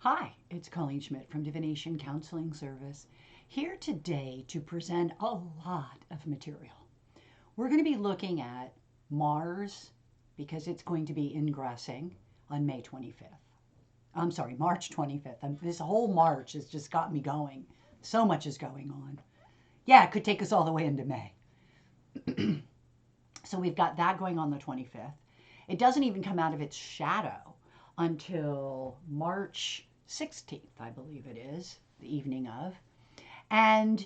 Hi, it's Colleen Schmidt from Divination Counseling Service, here today to present a lot of material. We're going to be looking at Mars because it's going to be ingressing on May 25th. I'm sorry, March 25th. This whole March has just got me going. So much is going on. Yeah, it could take us all the way into May. So we've got that going on the 25th. It doesn't even come out of its shadow until March 16th, I believe it is, the evening of. And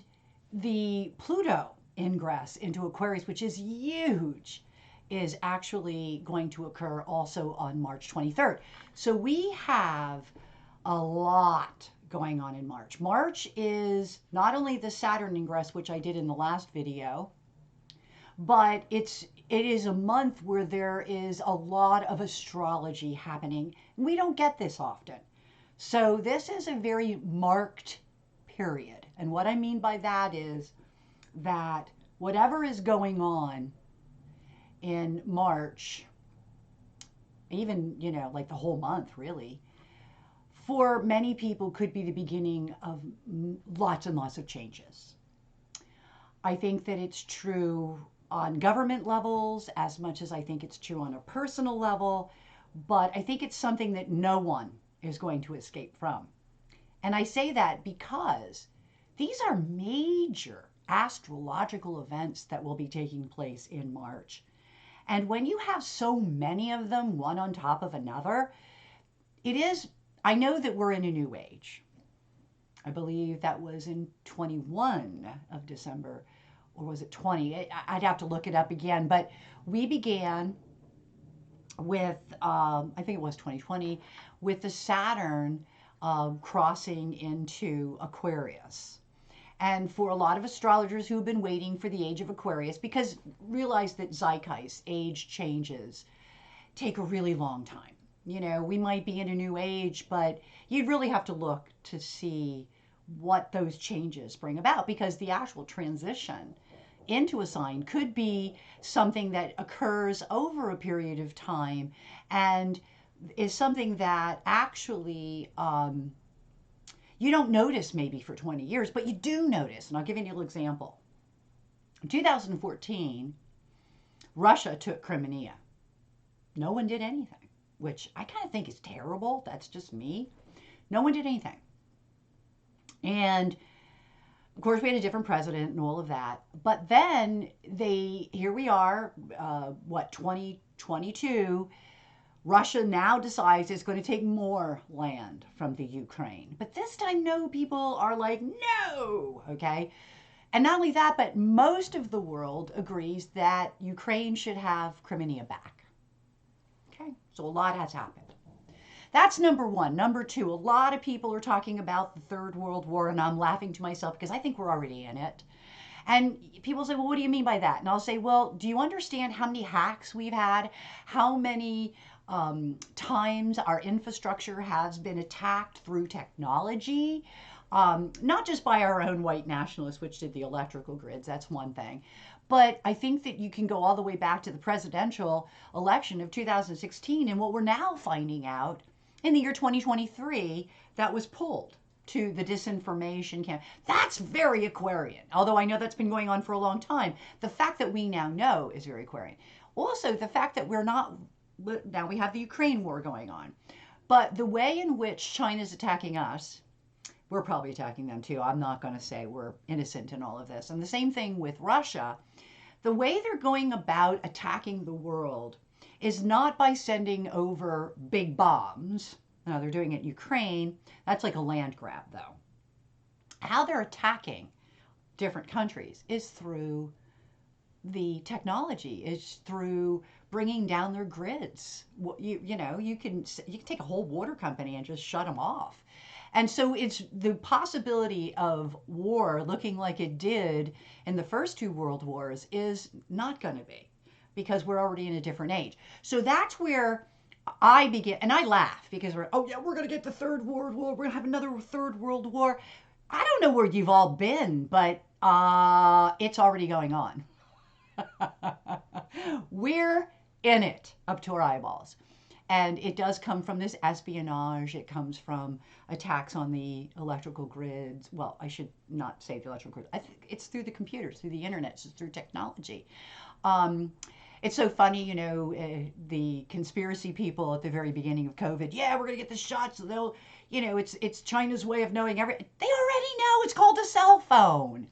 the Pluto ingress into Aquarius, which is huge, is actually going to occur also on March 23rd. So we have a lot going on in March. March is not only the Saturn ingress, which I did in the last video, but it is a month where there is a lot of astrology happening. We don't get this often. So this is a very marked period. And what I mean by that is that whatever is going on in March, even, like the whole month really, for many people could be the beginning of lots and lots of changes. I think that it's true on government levels as much as I think it's true on a personal level, but I think it's something that no one is going to escape from. And I say that because these are major astrological events that will be taking place in March. And when you have so many of them, one on top of another, I know that we're in a new age. I believe that was in 21 of December, or was it 20? I'd have to look it up again, but we began with, I think it was 2020, with the Saturn crossing into Aquarius. And for a lot of astrologers who have been waiting for the age of Aquarius, because realize that zeitgeist, age changes, take a really long time. We might be in a new age, but you'd really have to look to see what those changes bring about, because the actual transition into a sign could be something that occurs over a period of time and is something that actually you don't notice maybe for 20 years, but you do notice. And I'll give you an example. In 2014, Russia took Crimea. No one did anything, which I kind of think is terrible. That's just me. No one did anything. And of course, we had a different president and all of that. But then here we are, 2022, Russia now decides it's going to take more land from the Ukraine. But this time, no, people are like, no, okay? And not only that, but most of the world agrees that Ukraine should have Crimea back. Okay, so a lot has happened. That's number one. Number two, a lot of people are talking about the Third World War, and I'm laughing to myself because I think we're already in it. And people say, well, what do you mean by that? And I'll say, well, do you understand how many hacks we've had? How many times our infrastructure has been attacked through technology? Not just by our own white nationalists, which did the electrical grids, that's one thing. But I think that you can go all the way back to the presidential election of 2016 and what we're now finding out in the year 2023 that was pulled to the disinformation camp. That's very Aquarian, although I know that's been going on for a long time. The fact that we now know is very Aquarian. Also, the fact that now we have the Ukraine war going on, but the way in which China's attacking us, we're probably attacking them too. I'm not going to say we're innocent in all of this. And the same thing with Russia. The way they're going about attacking the world is not by sending over big bombs. No, they're doing it in Ukraine. That's like a land grab, though. How they're attacking different countries is through the technology, is through bringing down their grids. You can take a whole water company and just shut them off. And so it's the possibility of war looking like it did in the first two world wars is not going to be, because we're already in a different age. So that's where I begin, and I laugh because we're going to get the third world war. We're going to have another third world war. I don't know where you've all been, but it's already going on. We're in it up to our eyeballs. And it does come from this espionage. It comes from attacks on the electrical grids. Well, I should not say the electrical grid. I think it's through the computers, through the internet, it's through technology. Um, it's so funny, the conspiracy people at the very beginning of COVID. Yeah, we're gonna get the shots. So they'll, it's China's way of knowing everything. They already know. It's called a cell phone.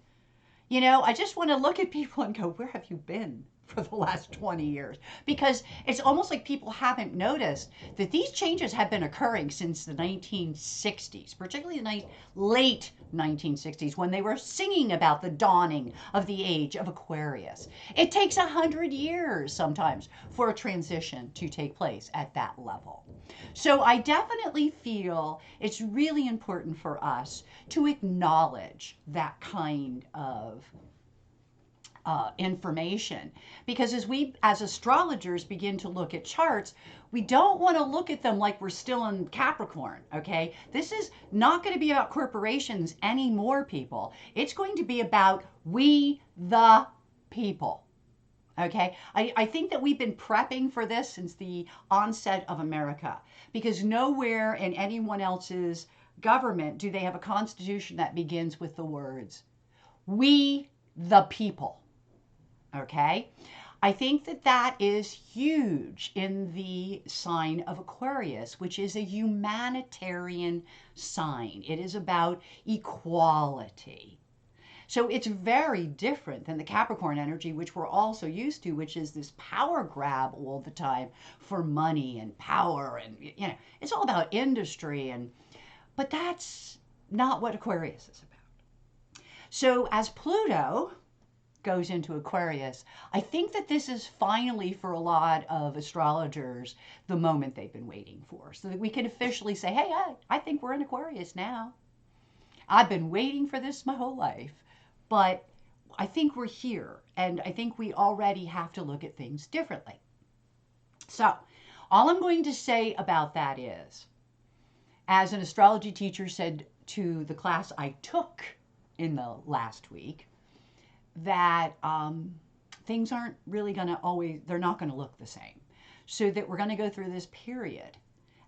I just want to look at people and go, where have you been for the last 20 years? Because it's almost like people haven't noticed that these changes have been occurring since the 1960s, particularly the late 1960s, when they were singing about the dawning of the age of Aquarius. It takes 100 years sometimes for a transition to take place at that level. So I definitely feel it's really important for us to acknowledge that kind of information, because as astrologers begin to look at charts, we don't want to look at them like we're still in Capricorn. Okay, this is not going to be about corporations anymore, people. It's going to be about we the people. Okay, I think that we've been prepping for this since the onset of America, because nowhere in anyone else's government do they have a constitution that begins with the words, we the people. Okay, I think that that is huge in the sign of Aquarius, which is a humanitarian sign. It is about equality. So it's very different than the Capricorn energy, which we're also used to, which is this power grab all the time for money and power. And, it's all about industry. But that's not what Aquarius is about. So as Pluto goes into Aquarius, I think that this is finally, for a lot of astrologers, the moment they've been waiting for, so that we can officially say, hey, I think we're in Aquarius now. I've been waiting for this my whole life. But I think we're here, and I think we already have to look at things differently. So, all I'm going to say about that is, as an astrology teacher said to the class I took in the last week, that things aren't really going to they're not going to look the same. So that we're going to go through this period.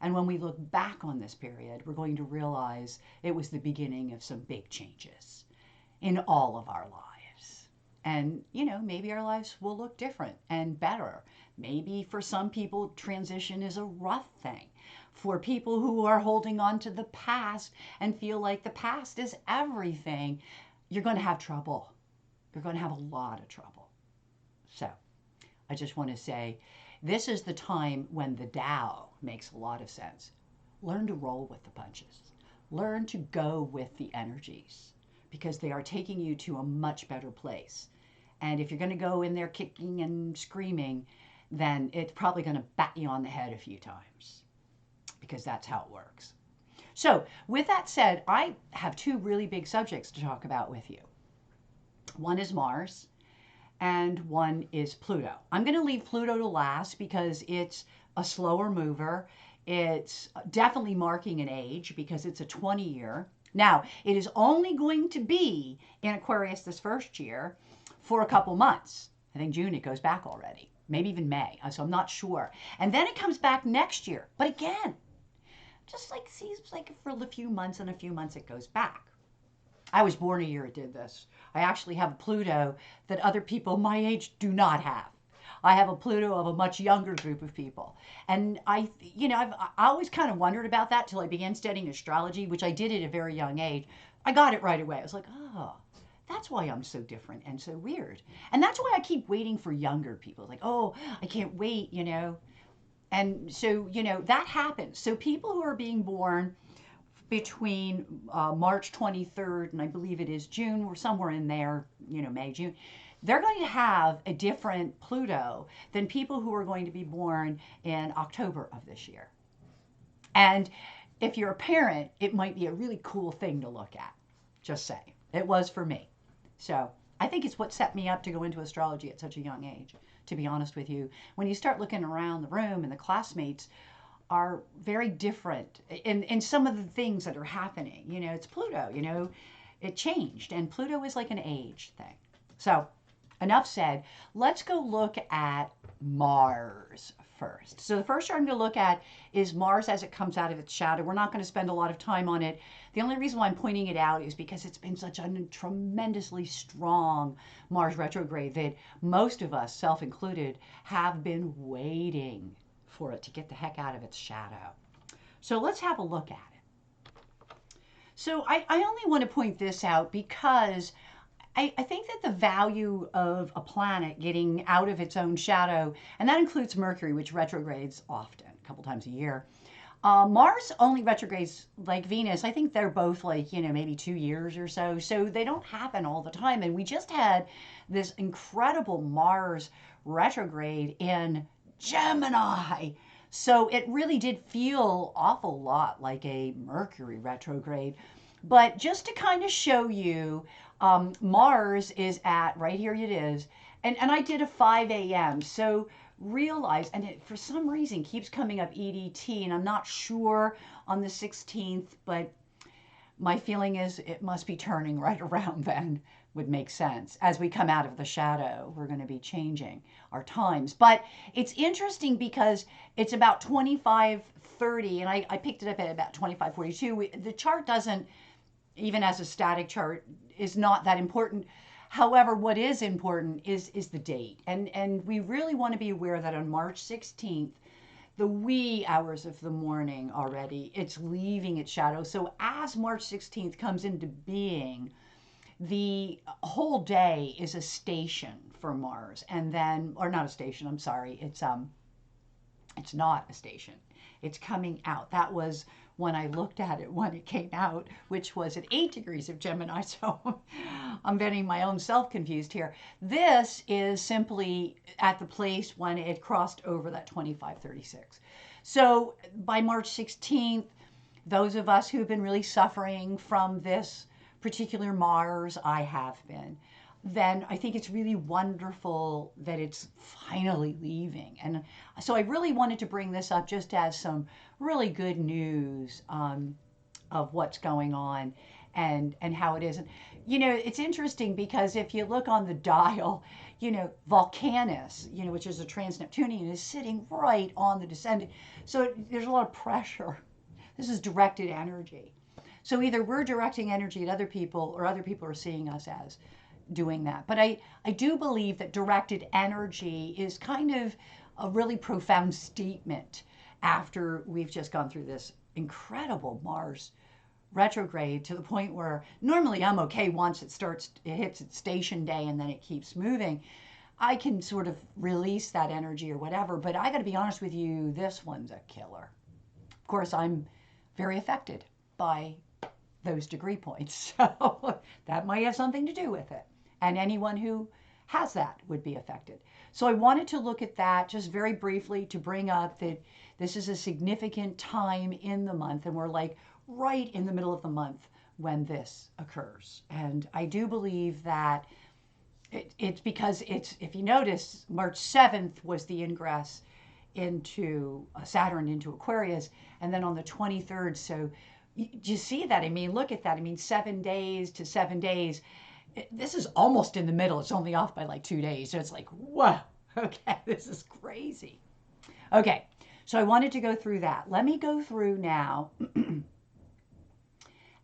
And when we look back on this period, we're going to realize it was the beginning of some big changes in all of our lives. And, maybe our lives will look different and better. Maybe for some people, transition is a rough thing. For people who are holding on to the past and feel like the past is everything, you're going to have trouble. You're going to have a lot of trouble. So, I just want to say, this is the time when the Tao makes a lot of sense. Learn to roll with the punches. Learn to go with the energies, because they are taking you to a much better place. And if you're going to go in there kicking and screaming, then it's probably going to bat you on the head a few times, because that's how it works. So with that said, I have two really big subjects to talk about with you. One is Mars and one is Pluto. I'm going to leave Pluto to last because it's a slower mover. It's definitely marking an age because it's a 20-year. Now, it is only going to be in Aquarius this first year for a couple months. I think June it goes back already, maybe even May. So I'm not sure. And then it comes back next year. But again, just like seems like for a few months and a few months it goes back. I was born a year it did this. I actually have a Pluto that other people my age do not have. I have a Pluto of a much younger group of people. And I always kind of wondered about that till I began studying astrology, which I did at a very young age. I got it right away. I was like, oh, that's why I'm so different and so weird. And that's why I keep waiting for younger people. Like, oh, I can't wait, And so, that happens. So people who are being born between March 23rd and I believe it is June, or somewhere in there, May, June, they're going to have a different Pluto than people who are going to be born in October of this year. And if you're a parent, it might be a really cool thing to look at. Just say. It was for me. So I think it's what set me up to go into astrology at such a young age, to be honest with you. When you start looking around the room and the classmates are very different in some of the things that are happening. It's Pluto, it changed. And Pluto is like an age thing. So enough said. Let's go look at Mars first. So the first chart I'm going to look at is Mars as it comes out of its shadow. We're not going to spend a lot of time on it. The only reason why I'm pointing it out is because it's been such a tremendously strong Mars retrograde that most of us, self included, have been waiting for it to get the heck out of its shadow. So let's have a look at it. So I only want to point this out because I think that the value of a planet getting out of its own shadow, and that includes Mercury, which retrogrades often, a couple times a year. Mars only retrogrades like Venus. I think they're both like, maybe 2 years or so. So they don't happen all the time. And we just had this incredible Mars retrograde in Gemini. So it really did feel awful lot like a Mercury retrograde. But just to kind of show you, Mars is at, right here it is, and I did a 5 a.m. So realize, and it for some reason keeps coming up EDT, and I'm not sure on the 16th, but my feeling is it must be turning right around then. Would make sense. As we come out of the shadow, we're going to be changing our times. But it's interesting because it's about 25:30, and I picked it up at about 25:42. The chart doesn't, even as a static chart, is not that important. However, what is important is the date. And we really want to be aware that on March 16th, the wee hours of the morning already, it's leaving its shadow. So as March 16th comes into being, the whole day is a station for Mars. And then, or not a station, I'm sorry, it's not a station. It's coming out. That was when I looked at it when it came out, which was at 8 degrees of Gemini. So I'm getting my own self confused here. This is simply at the place when it crossed over that 25:36. So by March 16th, those of us who've been really suffering from this particular Mars, I have been, then I think it's really wonderful that it's finally leaving. And so I really wanted to bring this up just as some really good news of what's going on and how it is. And, it's interesting because if you look on the dial, Volcanus, which is a trans-Neptunian, is sitting right on the descending. So there's a lot of pressure. This is directed energy. So either we're directing energy at other people or other people are seeing us as doing that. But I do believe that directed energy is kind of a really profound statement after we've just gone through this incredible Mars retrograde, to the point where normally I'm okay once it hits its station day and then it keeps moving. I can sort of release that energy or whatever, but I got to be honest with you, this one's a killer. Of course, I'm very affected by those degree points. So that might have something to do with it. And anyone who has that would be affected. So I wanted to look at that just very briefly to bring up that this is a significant time in the month, and we're like right in the middle of the month when this occurs. And I do believe that it's because if you notice, March 7th was the ingress into Saturn into Aquarius, and then on the 23rd, so do you see that? I mean, look at that. I mean, 7 days to 7 days. This is almost in the middle. It's only off by like 2 days. So it's like, whoa, okay, this is crazy. Okay, so I wanted to go through that. Let me go through now,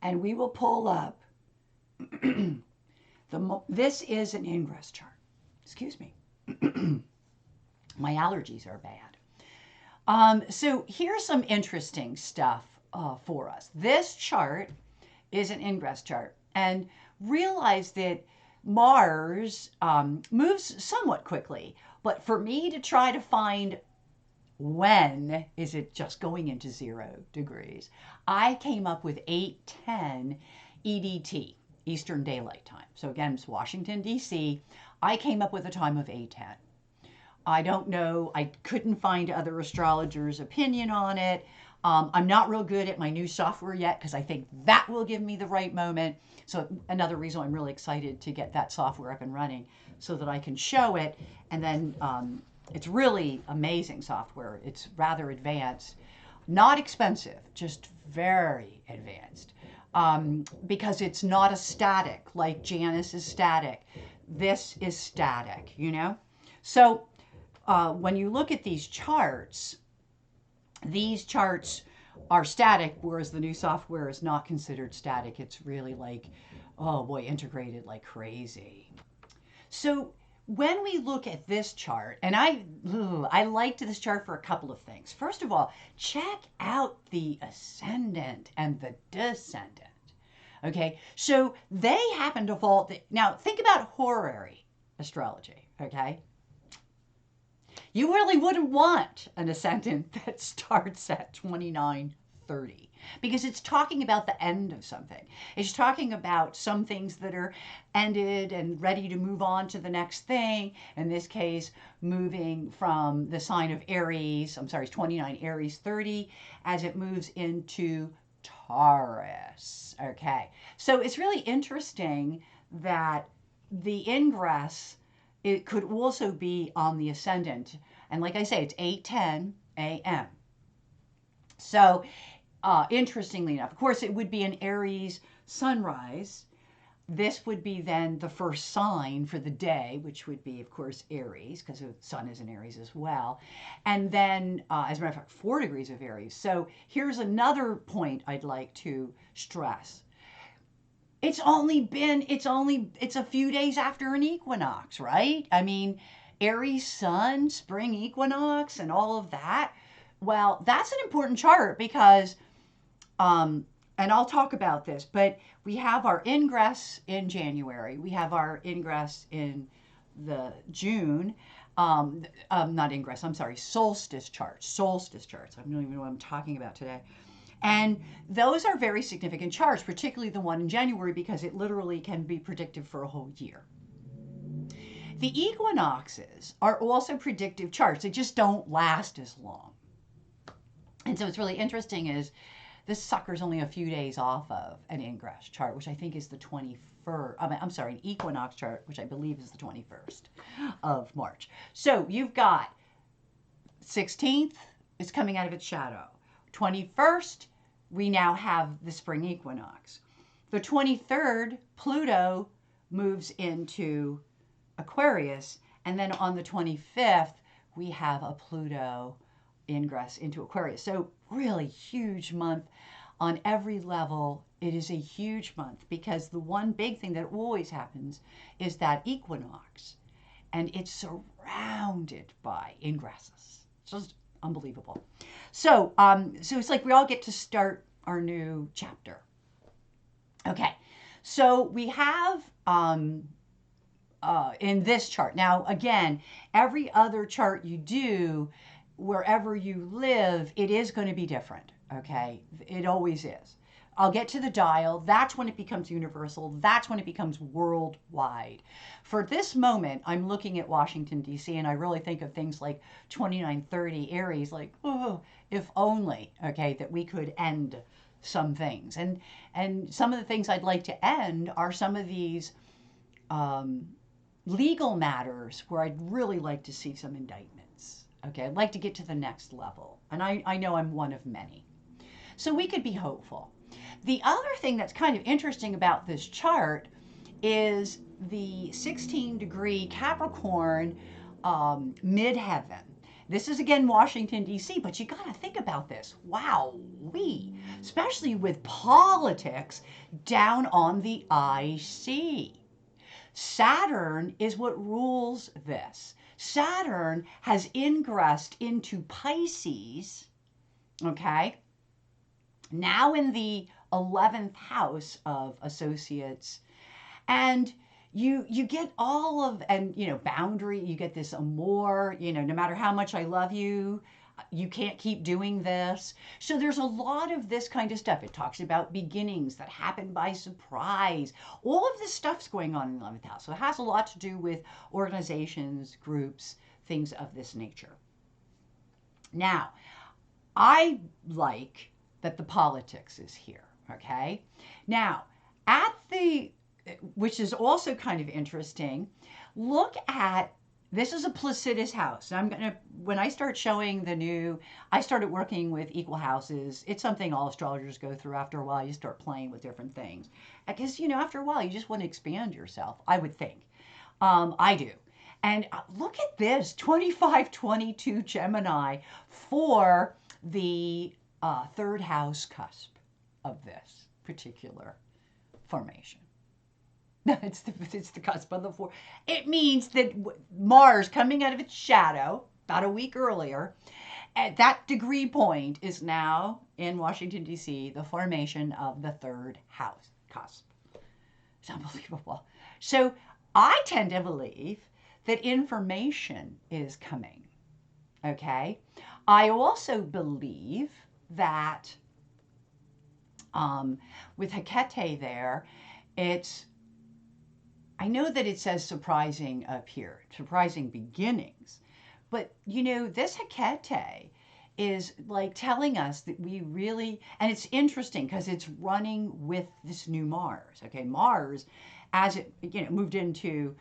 and we will pull up. This is an ingress chart. Excuse me. My allergies are bad. So here's some interesting stuff for us. This chart is an ingress chart, and realize that Mars moves somewhat quickly, but for me to try to find when is it just going into 0 degrees, I came up with 8:10 EDT, Eastern Daylight Time. So again, it's Washington, D.C. I came up with a time of 8:10. I don't know. I couldn't find other astrologers' opinion on it. I'm not real good at my new software yet because I think that will give me the right moment. So another reason I'm really excited to get that software up and running so that I can show it. And then it's really amazing software. It's rather advanced, not expensive, just very advanced, because it's not a static like Janus is static. This is static, So when you look at these charts are static, whereas the new software is not considered static. It's really like, oh boy, integrated like crazy. So when we look at this chart, and I liked this chart for a couple of things. First of all, check out the ascendant and the descendant. Okay, so they happen to fall. Now think about horary astrology. Okay, you really wouldn't want an ascendant that starts at 2930 because it's talking about the end of something. It's talking about some things that are ended and ready to move on to the next thing. In this case, moving from the sign of Aries, I'm sorry, it's 29 Aries 30 as it moves into Taurus. Okay, so it's really interesting that the ingress, it could also be on the ascendant. And like I say, it's 8:10 a.m. So interestingly enough, of course, it would be an Aries sunrise. This would be then the first sign for the day, which would be, of course, Aries, because the sun is in Aries as well. And then, as a matter of fact, 4 degrees of Aries. So here's another point I'd like to stress. It's a few days after an equinox, right? I mean, Aries sun, spring equinox, and all of that. Well, that's an important chart because and I'll talk about this, but we have our ingress in January. We have our ingress in the June. Not ingress, I'm sorry, solstice charts. Solstice charts. I don't even know what I'm talking about today. And those are very significant charts, particularly the one in January, because it literally can be predictive for a whole year. The equinoxes are also predictive charts. They just don't last as long. And so what's really interesting is this sucker's only a few days off of an ingress chart, which I think is the 21st. I'm sorry, an equinox chart, which I believe is the 21st of March. So you've got 16th is coming out of its shadow. 21st, we now have the spring equinox. The 23rd, Pluto moves into Aquarius. And then on the 25th, we have a Pluto ingress into Aquarius. So really huge month on every level. It is a huge month because the one big thing that always happens is that equinox, and it's surrounded by ingresses. It's just unbelievable. So it's like we all get to start our new chapter. Okay, so we have in this chart. Now, again, every other chart you do, wherever you live, it is going to be different, okay? It always is. I'll get to the dial. That's when it becomes universal. That's when it becomes worldwide. For this moment, I'm looking at Washington, D.C., and I really think of things like 2930 Aries, like, oh, if only, okay, that we could end some things. And some of the things I'd like to end are some of these legal matters where I'd really like to see some indictments. Okay, I'd like to get to the next level. And I know I'm one of many. So we could be hopeful. The other thing that's kind of interesting about this chart is the 16-degree Capricorn midheaven. This is again Washington, D.C., but you got to think about this. Wow, especially with politics down on the IC. Saturn is what rules this. Saturn has ingressed into Pisces, okay, now in the 11th house of associates. And you get all of, and, boundary, you get this amour, no matter how much I love you, you can't keep doing this. So there's a lot of this kind of stuff. It talks about beginnings that happen by surprise. All of this stuff's going on in the 11th house. So it has a lot to do with organizations, groups, things of this nature. Now, I like that the politics is here, okay? Now, which is also kind of interesting, look at, this is a Placidus house. When I start showing I started working with equal houses. It's something all astrologers go through after a while. You start playing with different things. Because, after a while, you just want to expand yourself, I would think. I do. And look at this, 2522 Gemini for the third house cusp of this particular formation. It's the cusp of the four. It means that Mars coming out of its shadow about a week earlier, at that degree point, is now in Washington, D.C., the formation of the third house cusp. It's unbelievable. So I tend to believe that information is coming. Okay. I also believe that with Hecate there, I know that it says surprising up here, surprising beginnings, but this Hecate is like telling us that we really, and it's interesting because it's running with this new Mars. Okay, Mars, as it moved into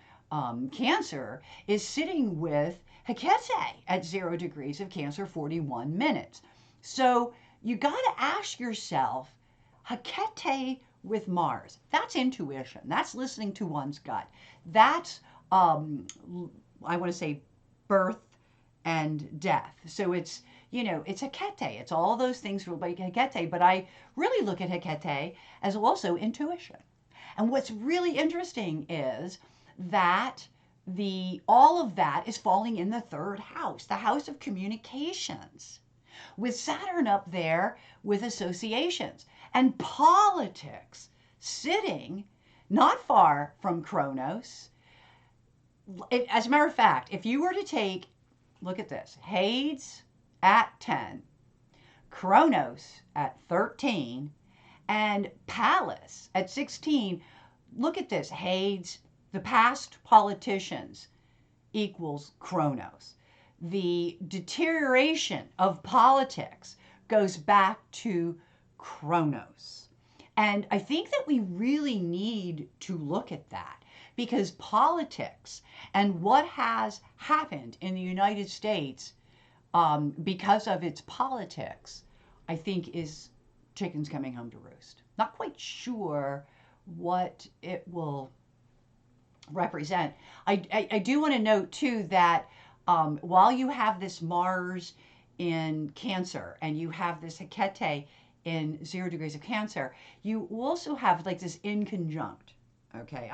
Cancer, is sitting with Hecate at 0 degrees of Cancer, 41 minutes. So you got to ask yourself, Hecate with Mars, that's intuition. That's listening to one's gut. That's, I want to say, birth and death. So it's, it's Hecate. It's all those things like Hecate, but I really look at Hecate as also intuition. And what's really interesting is that all of that is falling in the third house, the house of communications, with Saturn up there with associations and politics sitting not far from Kronos. As a matter of fact, if you were to take, look at this, Hades at 10, Kronos at 13, and Pallas at 16, look at this, Hades, the past politicians equals Kronos. The deterioration of politics goes back to Kronos. And I think that we really need to look at that, because politics and what has happened in the United States because of its politics, I think is chickens coming home to roost. Not quite sure what it will represent. I do want to note too that while you have this Mars in Cancer and you have this Hecate in 0 degrees of Cancer, you also have like this inconjunct. Okay,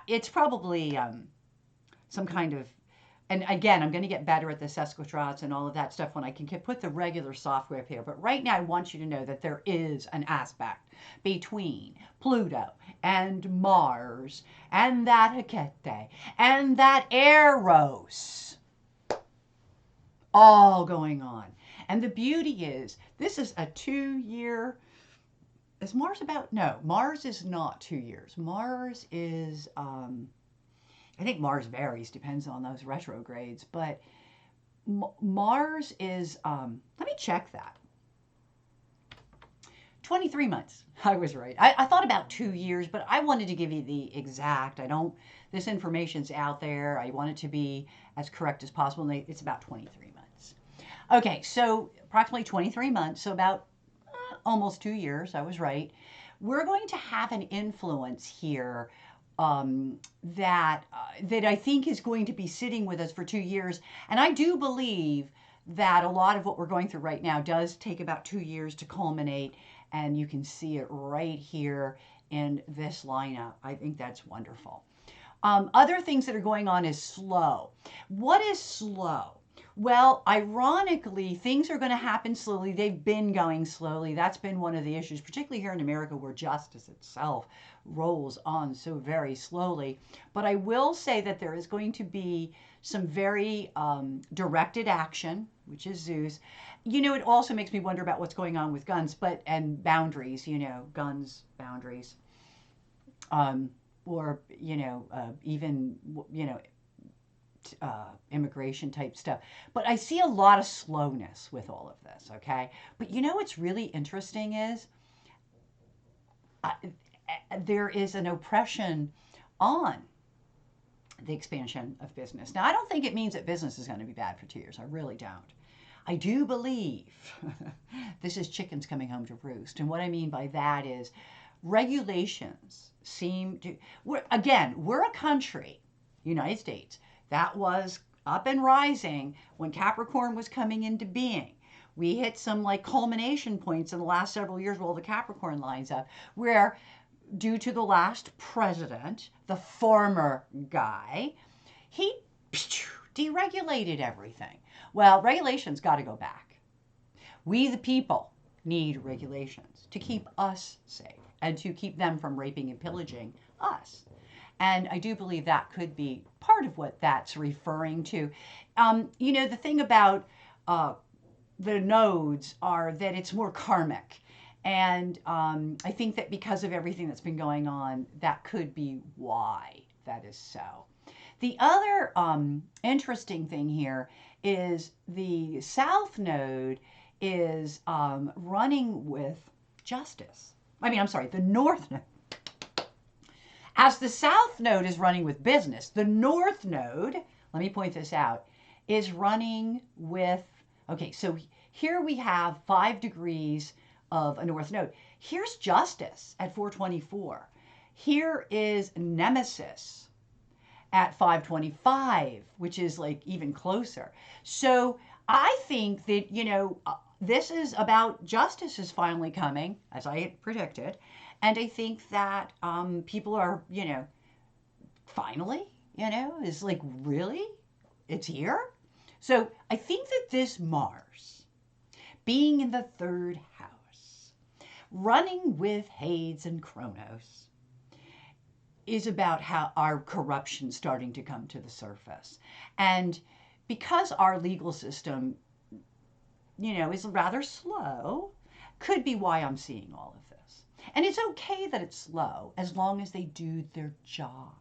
it's probably some kind of, and again, I'm going to get better at the sesquistrats and all of that stuff when I can put the regular software up here. But right now, I want you to know that there is an aspect between Pluto and Mars and that Hecate and that Eros all going on. And the beauty is, this is a 2-year. Is Mars about? No, Mars is not 2 years. Mars is, I think Mars varies, depends on those retrogrades, but Mars is, let me check that. 23 months. I was right. I thought about 2 years, but I wanted to give you the exact. This information's out there. I want it to be as correct as possible. And it's about 23 months. Okay, so approximately 23 months, so about almost 2 years. I was right. We're going to have an influence here that I think is going to be sitting with us for 2 years. And I do believe that a lot of what we're going through right now does take about 2 years to culminate. And you can see it right here in this lineup. I think that's wonderful. Other things that are going on is slow. What is slow? Well, ironically, things are going to happen slowly. They've been going slowly. That's been one of the issues, particularly here in America, where justice itself rolls on so very slowly. But I will say that there is going to be some very directed action, which is Zeus. It also makes me wonder about what's going on with guns, and boundaries, guns, boundaries, or, even, immigration type stuff. But I see a lot of slowness with all of this, okay? But what's really interesting is there is an oppression on the expansion of business. Now, I don't think it means that business is going to be bad for 2 years. I really don't. I do believe this is chickens coming home to roost. And what I mean by that is regulations seem to, we're a country, United States, that was up and rising when Capricorn was coming into being. We hit some like culmination points in the last several years where all the Capricorn lines up, where due to the last president, the former guy, he deregulated everything. Well, regulations got to go back. We, the people, need regulations to keep us safe and to keep them from raping and pillaging us. And I do believe that could be part of what that's referring to. The thing about the nodes are that it's more karmic. And I think that because of everything that's been going on, that could be why that is so. The other interesting thing here is the South Node is running with justice. The North Node. As the South Node is running with business, the North Node, let me point this out, is running with, okay, so here we have 5 degrees of a North Node. Here's justice at 424. Here is nemesis at 525, which is like even closer. So I think that, this is about justice is finally coming, as I had predicted. And I think that people are, finally, is like, really? It's here? So I think that this Mars, being in the 3rd house, running with Hades and Kronos, is about how our corruption starting to come to the surface. And because our legal system, is rather slow, could be why I'm seeing all of this. And it's okay that it's slow as long as they do their job.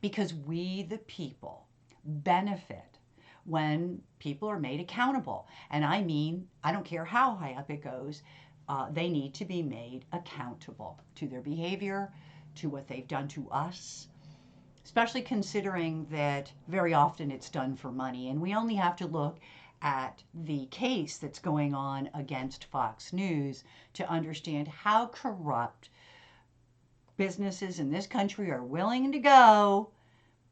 Because we, the people, benefit when people are made accountable. And I mean, I don't care how high up it goes, they need to be made accountable to their behavior, to what they've done to us, especially considering that very often it's done for money. And we only have to look at the case that's going on against Fox News to understand how corrupt businesses in this country are willing to go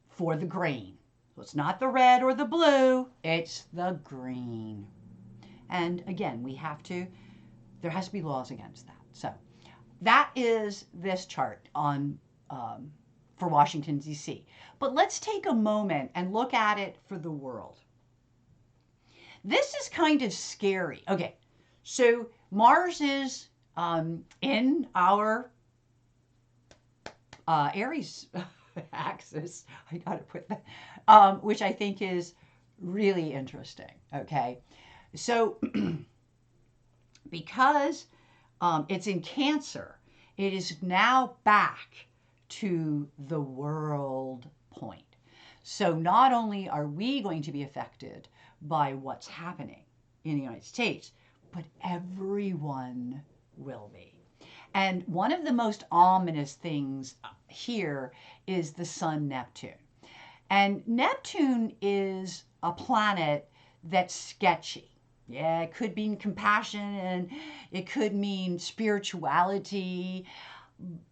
for the green. So it's not the red or the blue, it's the green. And again, there has to be laws against that. So that is this chart on for Washington, D.C. But let's take a moment and look at it for the world. This is kind of scary. Okay, so Mars is in our Aries axis. I gotta put that, which I think is really interesting. Okay, so because it's in Cancer, it is now back to the world point. So not only are we going to be affected by what's happening in the United States, but everyone will be. And one of the most ominous things here is the sun Neptune. And Neptune is a planet that's sketchy. Yeah, it could mean compassion and it could mean spirituality,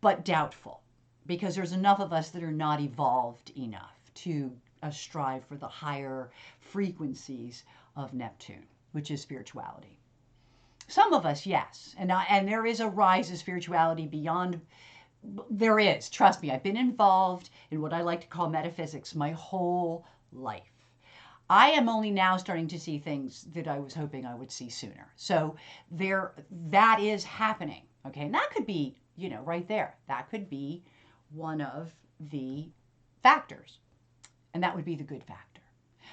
but doubtful, because there's enough of us that are not evolved enough to strive for the higher frequencies of Neptune, which is spirituality. Some of us, yes. And there is a rise of spirituality beyond. There is. Trust me, I've been involved in what I like to call metaphysics my whole life. I am only now starting to see things that I was hoping I would see sooner. So that is happening. Okay, and that could be, right there. That could be one of the factors. And that would be the good factor.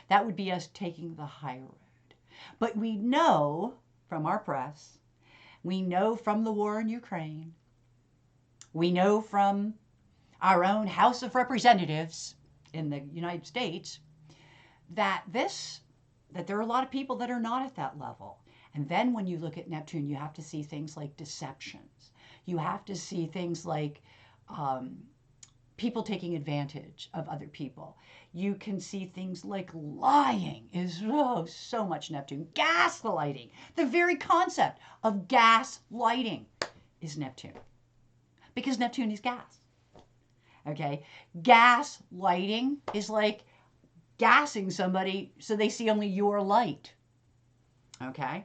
That would be us taking the high road. But we know from our press, we know from the war in Ukraine, we know from our own House of Representatives in the United States, that there are a lot of people that are not at that level. And then when you look at Neptune, you have to see things like deceptions. You have to see things like people taking advantage of other people. You can see things like lying is so much Neptune. Gaslighting. The very concept of gaslighting is Neptune. Because Neptune is gas. Okay? Gaslighting is like gassing somebody so they see only your light. Okay?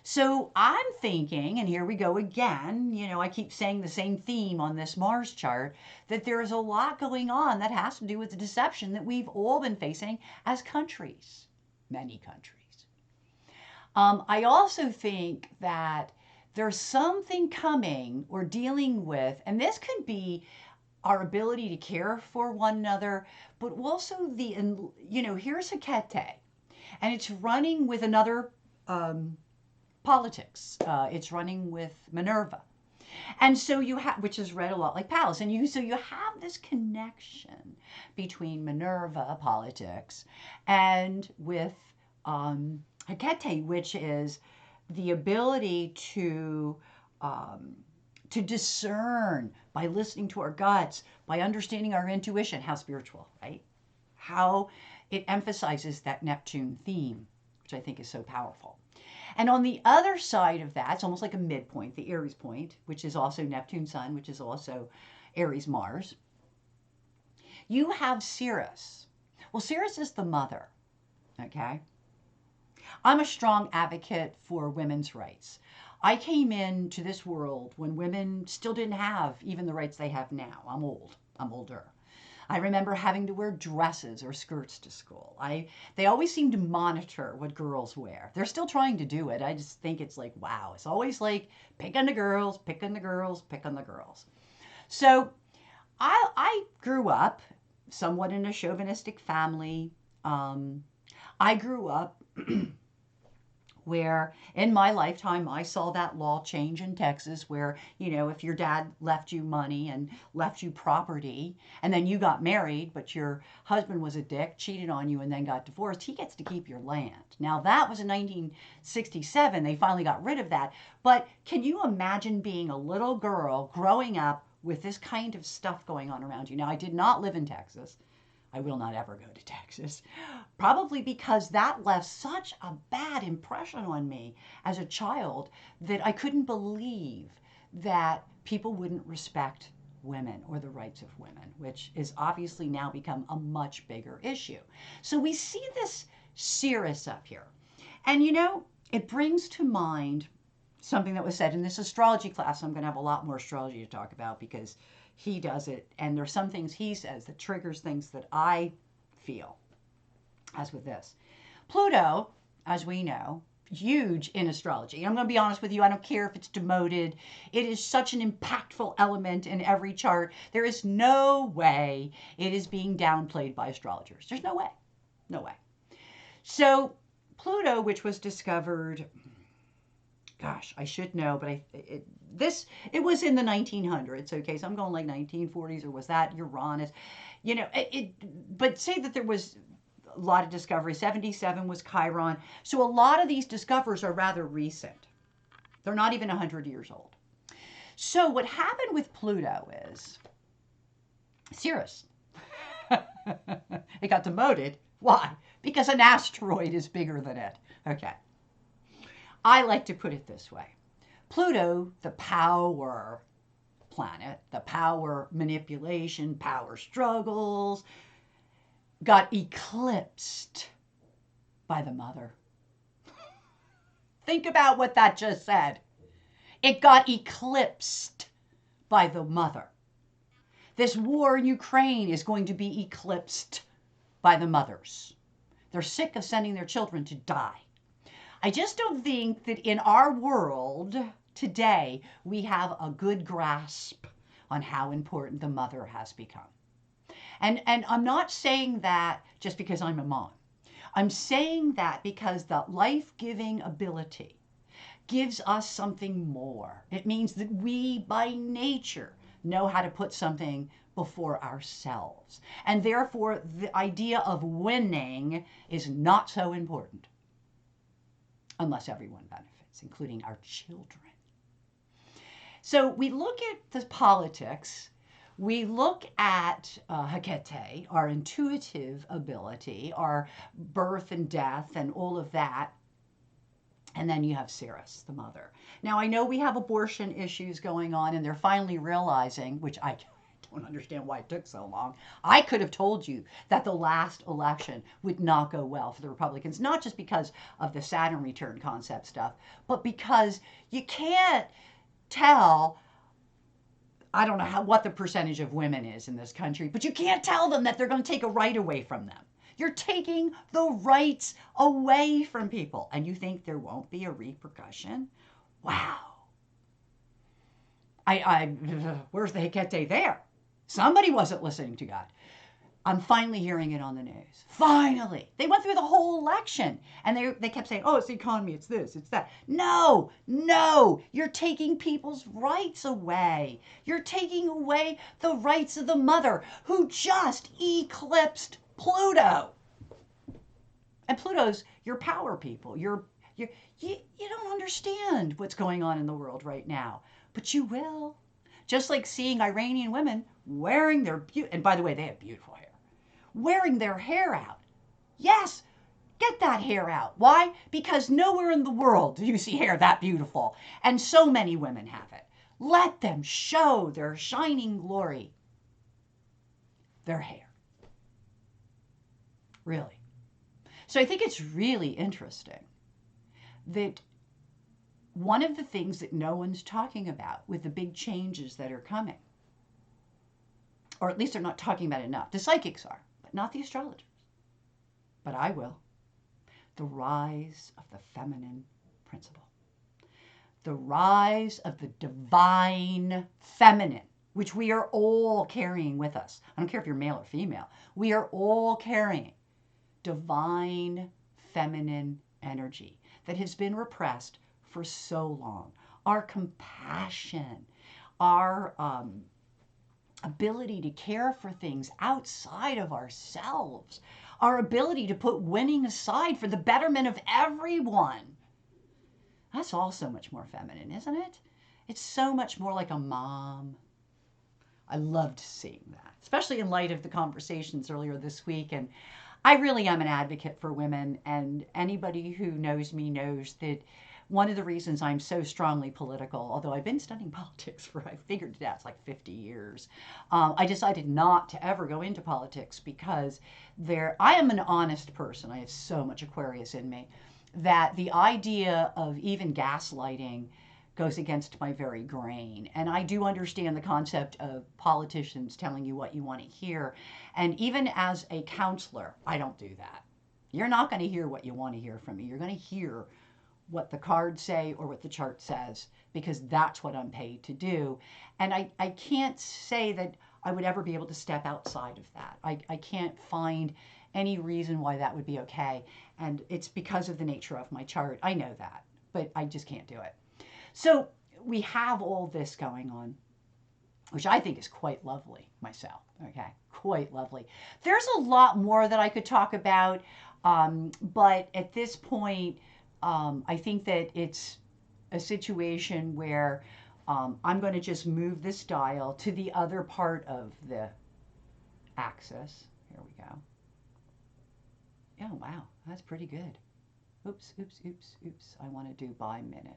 So I'm thinking, and here we go again, I keep saying the same theme on this Mars chart, that there is a lot going on that has to do with the deception that we've all been facing as countries, many countries. I also think that there's something coming or dealing with, and this could be our ability to care for one another, but also here's Hecate, and it's running with another politics. It's running with Minerva. And so you have, which is read a lot like Pallas, so you have this connection between Minerva politics and with Hecate, which is the ability to discern by listening to our guts, by understanding our intuition, how spiritual, right? How it emphasizes that Neptune theme, which I think is so powerful. And on the other side of that, it's almost like a midpoint, the Aries point, which is also Neptune Sun, which is also Aries Mars. You have Ceres. Well, Ceres is the mother, okay? I'm a strong advocate for women's rights. I came into this world when women still didn't have even the rights they have now. I'm old. I'm older. I remember having to wear dresses or skirts to school. They always seem to monitor what girls wear. They're still trying to do it. I just think it's like, wow. It's always like, pick on the girls, pick on the girls, pick on the girls. So I grew up somewhat in a chauvinistic family. I grew up where in my lifetime I saw that law change in Texas where, if your dad left you money and left you property and then you got married, but your husband was a dick, cheated on you, and then got divorced, he gets to keep your land. Now, that was in 1967. They finally got rid of that. But can you imagine being a little girl growing up with this kind of stuff going on around you? Now, I did not live in Texas. I will not ever go to Texas, probably because that left such a bad impression on me as a child that I couldn't believe that people wouldn't respect women or the rights of women, which is obviously now become a much bigger issue. So we see this Ceres up here. And it brings to mind something that was said in this astrology class. I'm going to have a lot more astrology to talk about because he does it, and there's some things he says that triggers things that I feel, as with this. Pluto, as we know, huge in astrology. I'm going to be honest with you, I don't care if it's demoted. It is such an impactful element in every chart. There is no way it is being downplayed by astrologers. There's no way. No way. So Pluto, which was discovered, gosh, I should know, but it was in the 1900s, okay? So I'm going like 1940s, or was that Uranus? But say that there was a lot of discovery. 77 was Chiron. So a lot of these discoveries are rather recent. They're not even 100 years old. So what happened with Pluto is, Ceres, it got demoted. Why? Because an asteroid is bigger than it. Okay. I like to put it this way. Pluto, the power planet, the power manipulation, power struggles, got eclipsed by the mother. Think about what that just said. It got eclipsed by the mother. This war in Ukraine is going to be eclipsed by the mothers. They're sick of sending their children to die. I just don't think that in our world today we have a good grasp on how important the mother has become. And I'm not saying that just because I'm a mom. I'm saying that because the life-giving ability gives us something more. It means that we, by nature, know how to put something before ourselves. And therefore, the idea of winning is not so important. Unless everyone benefits, including our children. So we look at the politics, we look at Hecate, our intuitive ability, our birth and death and all of that, and then you have Ceres, the mother. Now I know we have abortion issues going on, and they're finally realizing, which I don't understand why it took so long. I could have told you that the last election would not go well for the Republicans, not just because of the Saturn return concept stuff, but because you can't tell, I don't know what the percentage of women is in this country, but you can't tell them that they're going to take a right away from them. You're taking the rights away from people, and you think there won't be a repercussion? Wow. Where's the Hecate there? Somebody wasn't listening to God. I'm finally hearing it on the news. Finally. They went through the whole election and they kept saying, oh, it's the economy, it's this, it's that. No, you're taking people's rights away. You're taking away the rights of the mother who just eclipsed Pluto. And Pluto's your power people. You don't understand what's going on in the world right now, but you will. Just like seeing Iranian women wearing their, and by the way, they have beautiful hair, wearing their hair out. Yes, get that hair out. Why? Because nowhere in the world do you see hair that beautiful. And so many women have it. Let them show their shining glory. Their hair. Really. So I think it's really interesting that one of the things that no one's talking about with the big changes that are coming, or at least they're not talking about enough, the psychics are, but not the astrologers. But I will. The rise of the feminine principle. The rise of the divine feminine, which we are all carrying with us. I don't care if you're male or female. We are all carrying divine feminine energy that has been repressed for so long. Our compassion, our ability to care for things outside of ourselves, our ability to put winning aside for the betterment of everyone. That's all so much more feminine, isn't it? It's so much more like a mom. I loved seeing that, especially in light of the conversations earlier this week. And I really am an advocate for women, and anybody who knows me knows that one of the reasons I'm so strongly political, although I've been studying politics for, I figured it out, it's like 50 years, I decided not to ever go into politics because I am an honest person. I have so much Aquarius in me that the idea of even gaslighting goes against my very grain. And I do understand the concept of politicians telling you what you want to hear. And even as a counselor, I don't do that. You're not going to hear what you want to hear from me. You're going to hear what the cards say or what the chart says, because that's what I'm paid to do. And I can't say that I would ever be able to step outside of that. I can't find any reason why that would be okay. And it's because of the nature of my chart. I know that, but I just can't do it. So we have all this going on, which I think is quite lovely myself, okay? Quite lovely. There's a lot more that I could talk about, but at this point, I think that it's a situation where I'm going to just move this dial to the other part of the axis. Here we go. Oh, wow, that's pretty good. Oops. I want to do by minute.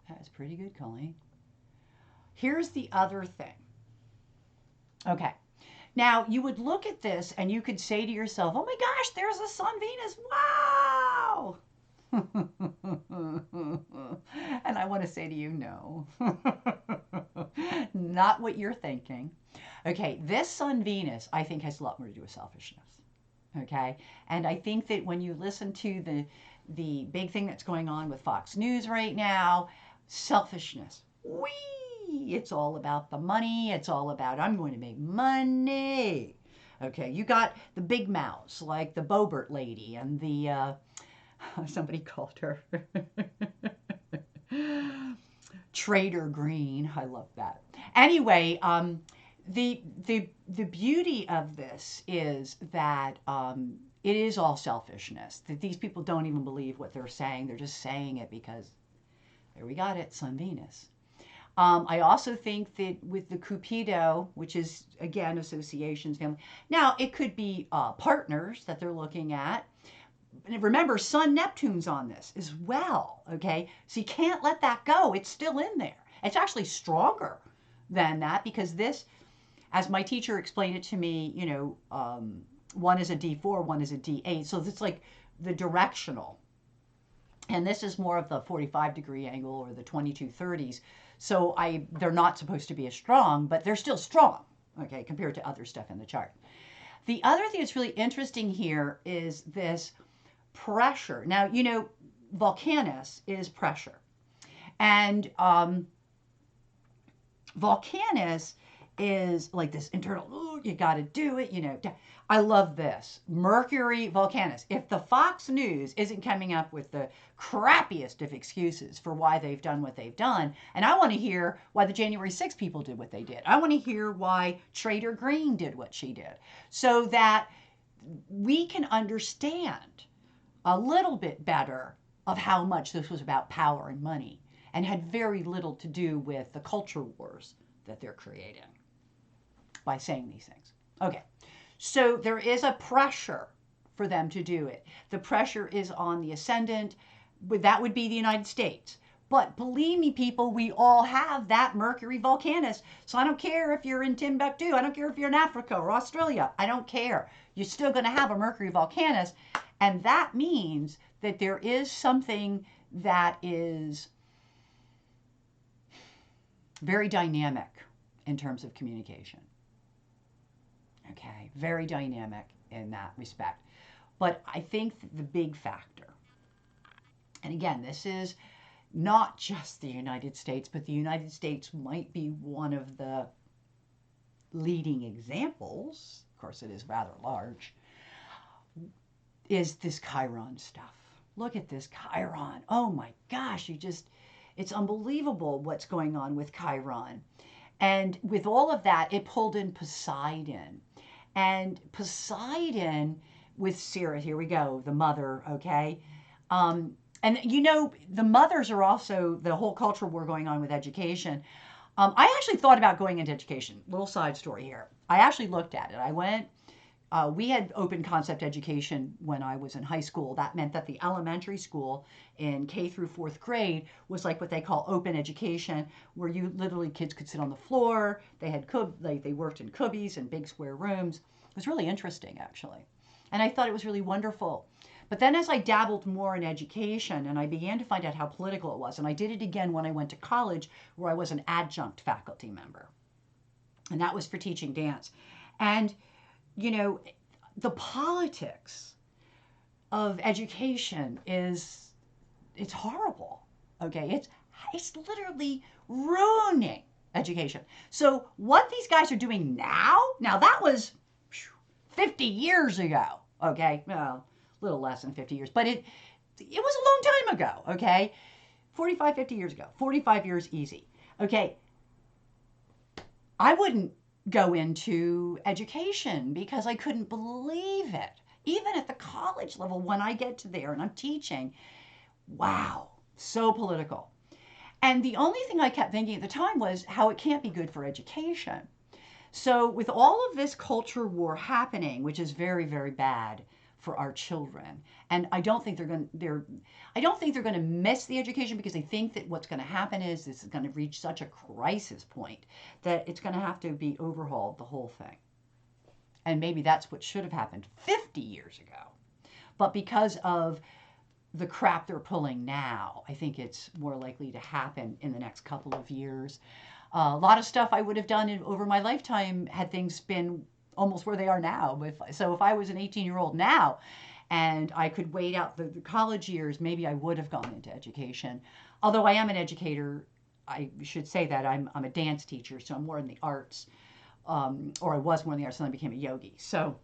That's pretty good, Colleen. Here's the other thing. Okay. Now, you would look at this and you could say to yourself, oh my gosh, there's a Sun Venus. Wow. And I want to say to you, no. Not what you're thinking. Okay, this Sun Venus, I think, has a lot more to do with selfishness. Okay? And I think that when you listen to the big thing that's going on with Fox News right now, selfishness. Whee! It's all about the money. It's all about, I'm going to make money. Okay, you got the big mouths like the Bobert lady and the, somebody called her Trader Green. I love that. Anyway, the beauty of this is that it is all selfishness. That these people don't even believe what they're saying. They're just saying it because there we got it, Sun Venus. I also think that with the Cupido, which is, again, associations, family. Now, it could be partners that they're looking at. Remember, Sun Neptune's on this as well, okay? So you can't let that go. It's still in there. It's actually stronger than that, because this, as my teacher explained it to me, one is a D4, one is a D8. So it's like the directional. And this is more of the 45-degree angle or the 2230s. So they're not supposed to be as strong, but they're still strong, okay, compared to other stuff in the chart. The other thing that's really interesting here is this pressure. Now, Volcanus is pressure. And Volcanus is like this internal, oh, you got to do it, I love this. Mercury Volcanus. If the Fox News isn't coming up with the crappiest of excuses for why they've done what they've done, and I want to hear why the January 6th people did what they did. I want to hear why Trader Green did what she did, so that we can understand a little bit better of how much this was about power and money and had very little to do with the culture wars that they're creating by saying these things. Okay. So there is a pressure for them to do it. The pressure is on the ascendant. That would be the United States. But believe me, people, we all have that Mercury Volcanus. So I don't care if you're in Timbuktu. I don't care if you're in Africa or Australia. I don't care. You're still going to have a Mercury Volcanus. And that means that there is something that is very dynamic in terms of communication. Okay, very dynamic in that respect. But I think the big factor, and again, this is not just the United States, but the United States might be one of the leading examples, of course it is rather large, is this Chiron stuff. Look at this Chiron. Oh my gosh, it's unbelievable what's going on with Chiron. And with all of that, it pulled in Poseidon. And Poseidon with Ceres, here we go, the mother, okay? And the mothers are also the whole culture war going on with education. I actually thought about going into education. Little side story here. I actually looked at it. We had open concept education when I was in high school. That meant that the elementary school in K through fourth grade was like what they call open education, where kids could sit on the floor. They had they worked in cubbies and big square rooms. It was really interesting, actually. And I thought it was really wonderful. But then as I dabbled more in education and I began to find out how political it was, and I did it again when I went to college, where I was an adjunct faculty member. And that was for teaching dance. And the politics of education it's horrible. Okay, it's literally ruining education. So what these guys are doing now that was 50 years ago. Okay, well, a little less than 50 years, but it was a long time ago. Okay, 45, 50 years ago. 45 years easy. Okay, I wouldn't go into education because I couldn't believe it. Even at the college level, when I get to there and I'm teaching, wow, so political. And the only thing I kept thinking at the time was how it can't be good for education. So with all of this culture war happening, which is very, very bad for our children, and I don't think they're going to miss the education, because they think that what's going to happen is this is going to reach such a crisis point that it's going to have to be overhauled, the whole thing. And maybe that's what should have happened 50 years ago. But because of the crap they're pulling now, I think it's more likely to happen in the next couple of years. A lot of stuff I would have done over my lifetime had things been almost where they are now. So if I was an 18-year-old now and I could wait out the college years, maybe I would have gone into education. Although I am an educator, I should say that I'm a dance teacher, so I'm more in the arts, or I was more in the arts, and then I became a yogi. So,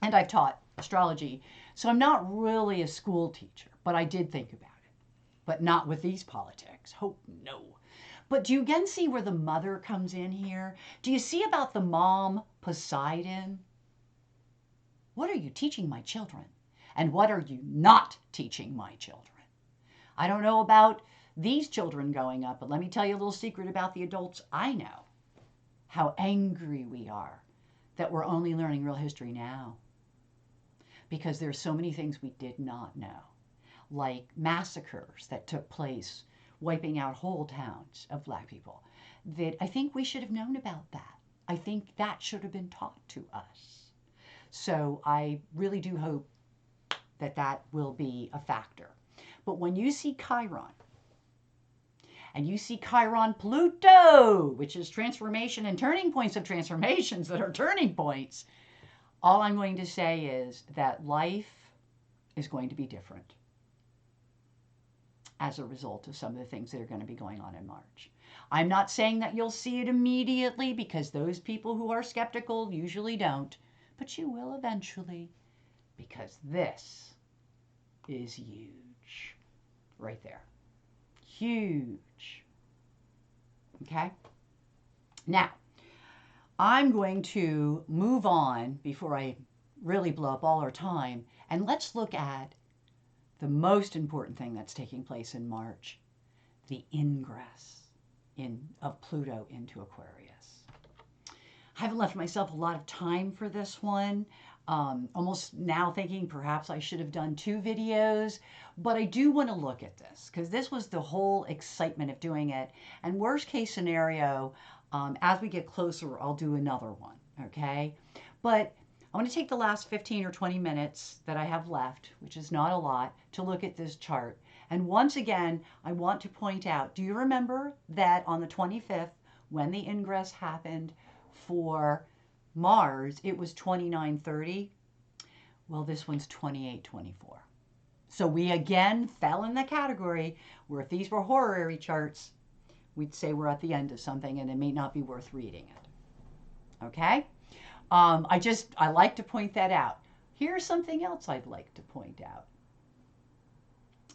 and I've taught astrology, so I'm not really a school teacher, but I did think about it, but not with these politics. Oh, no. But do you again see where the mother comes in here? Do you see about the mom, Poseidon? What are you teaching my children? And what are you not teaching my children? I don't know about these children growing up, but let me tell you a little secret about the adults I know. How angry we are that we're only learning real history now. Because there's so many things we did not know, like massacres that took place, wiping out whole towns of Black people. that I think we should have known about that. I think that should have been taught to us. So I really do hope that that will be a factor. But when you see Chiron, and you see Chiron Pluto, which is transformation and turning points of transformations that are turning points, all I'm going to say is that life is going to be different as a result of some of the things that are going to be going on in March. I'm not saying that you'll see it immediately, because those people who are skeptical usually don't, but you will eventually, because this is huge right there. Huge. Okay? Now, I'm going to move on before I really blow up all our time, and let's look at the most important thing that's taking place in March, the ingress of Pluto into Aquarius. I haven't left myself a lot of time for this one. Almost now thinking perhaps I should have done 2 videos, but I do want to look at this because this was the whole excitement of doing it. And worst case scenario, as we get closer, I'll do another one, okay? But I want to take the last 15 or 20 minutes that I have left, which is not a lot, to look at this chart. And once again, I want to point out, do you remember that on the 25th, when the ingress happened for Mars, it was 2930? Well, this one's 2824. So we again fell in the category where if these were horary charts, we'd say we're at the end of something and it may not be worth reading it. Okay? I like to point that out. Here's something else I'd like to point out.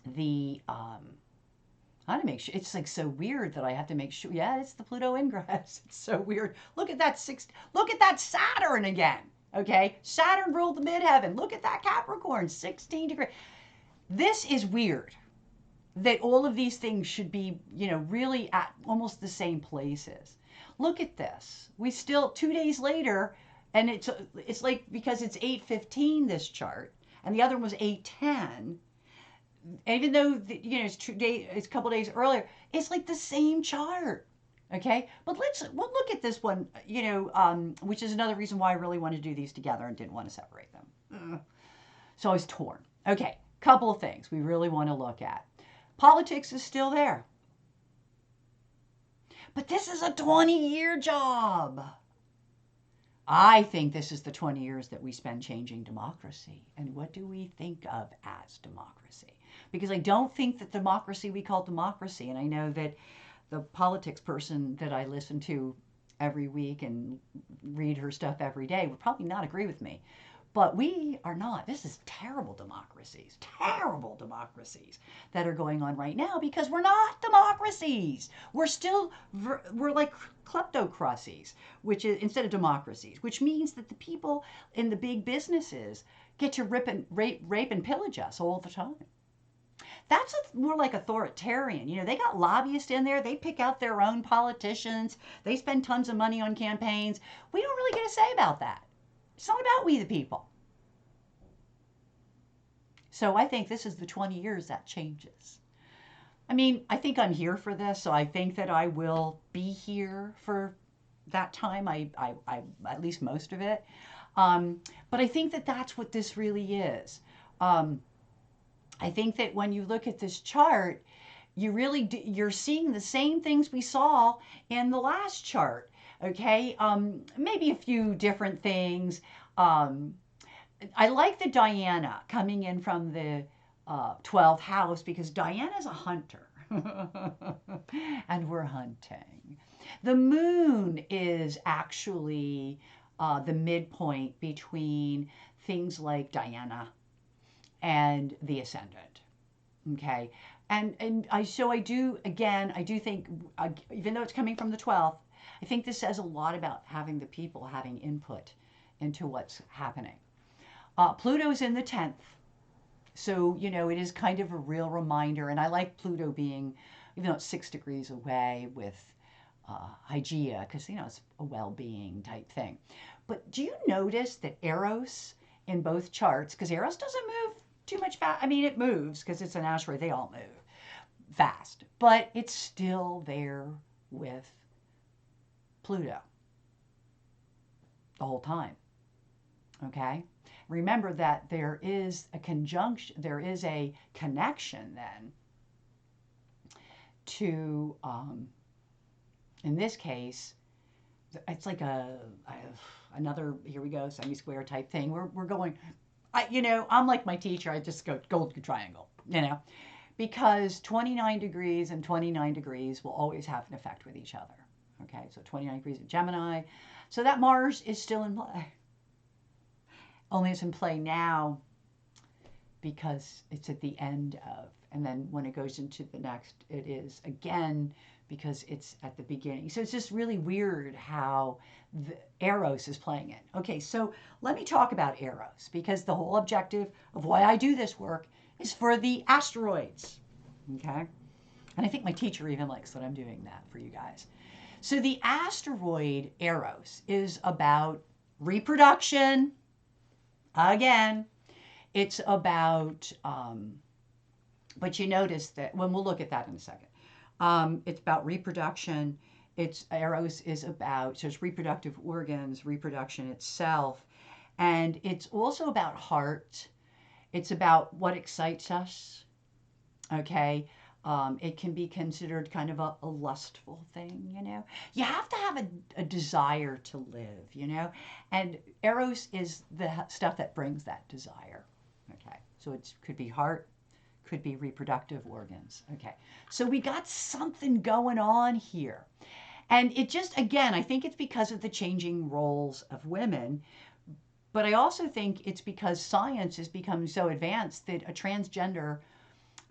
I want to make sure, it's like so weird that I have to make sure. Yeah, it's the Pluto ingress. It's so weird. Look at that look at that Saturn again. Okay, Saturn ruled the midheaven. Look at that Capricorn, 16 degrees. This is weird that all of these things should be, really at almost the same places. Look at this. We still 2 days later, and it's like, because it's 8:15 this chart, and the other one was 8:10. Even though it's a couple days earlier, it's like the same chart. Okay, but we'll look at this one, which is another reason why I really wanted to do these together and didn't want to separate them. So I was torn. Okay, couple of things we really want to look at. Politics is still there, but this is a 20-year job. I think this is the 20 years that we spend changing democracy. And what do we think of as democracy? Because I don't think that democracy we call democracy, and I know that the politics person that I listen to every week and read her stuff every day would probably not agree with me. But we are not. This is terrible democracies that are going on right now, because we're not democracies. We're like kleptocracies, which is instead of democracies, which means that the people in the big businesses get to rape and pillage us all the time. That's more like authoritarian. They got lobbyists in there. They pick out their own politicians. They spend tons of money on campaigns. We don't really get a say about that. It's not about we the people. So I think this is the 20 years that changes. I mean, I think I'm here for this, so I think that I will be here for that time. I at least most of it. But I think that that's what this really is. I think that when you look at this chart, you're seeing the same things we saw in the last chart. Okay, maybe a few different things. I like the Diana coming in from the 12th house, because Diana's a hunter and we're hunting. The moon is actually the midpoint between things like Diana and the ascendant. Okay, and I do think, even though it's coming from the 12th, I think this says a lot about having the people having input into what's happening. Pluto's in the 10th. So, it is kind of a real reminder. And I like Pluto being, even though it's 6 degrees away with Hygeia, because, it's a well-being type thing. But do you notice that Eros in both charts, because Eros doesn't move too much fast. I mean, it moves because it's an asteroid. They all move fast. But it's still there with Pluto the whole time. Okay? Remember that there is a conjunction, there is a connection then to, in this case, it's like another, here we go, semi-square type thing. We're going, I'm like my teacher. I just go golden triangle, because 29 degrees and 29 degrees will always have an effect with each other. Okay, so 29 degrees of Gemini. So that Mars is still in play. Only it's in play now because it's at the end of, and then when it goes into the next, it is again because it's at the beginning. So it's just really weird how the Eros is playing it. Okay, so let me talk about Eros, because the whole objective of why I do this work is for the asteroids. Okay, and I think my teacher even likes that I'm doing that for you guys. So the asteroid Eros is about reproduction. Again, it's about, but you notice that when we'll look at that in a second. It's about reproduction. Eros is about, so it's reproductive organs, reproduction itself. And it's also about heart. It's about what excites us. Okay. It can be considered kind of a lustful thing, You have to have a desire to live, And Eros is the stuff that brings that desire. Okay. So it could be heart, could be reproductive organs. Okay. So we got something going on here. And it just, again, I think it's because of the changing roles of women. But I also think it's because science is becoming so advanced that a transgender,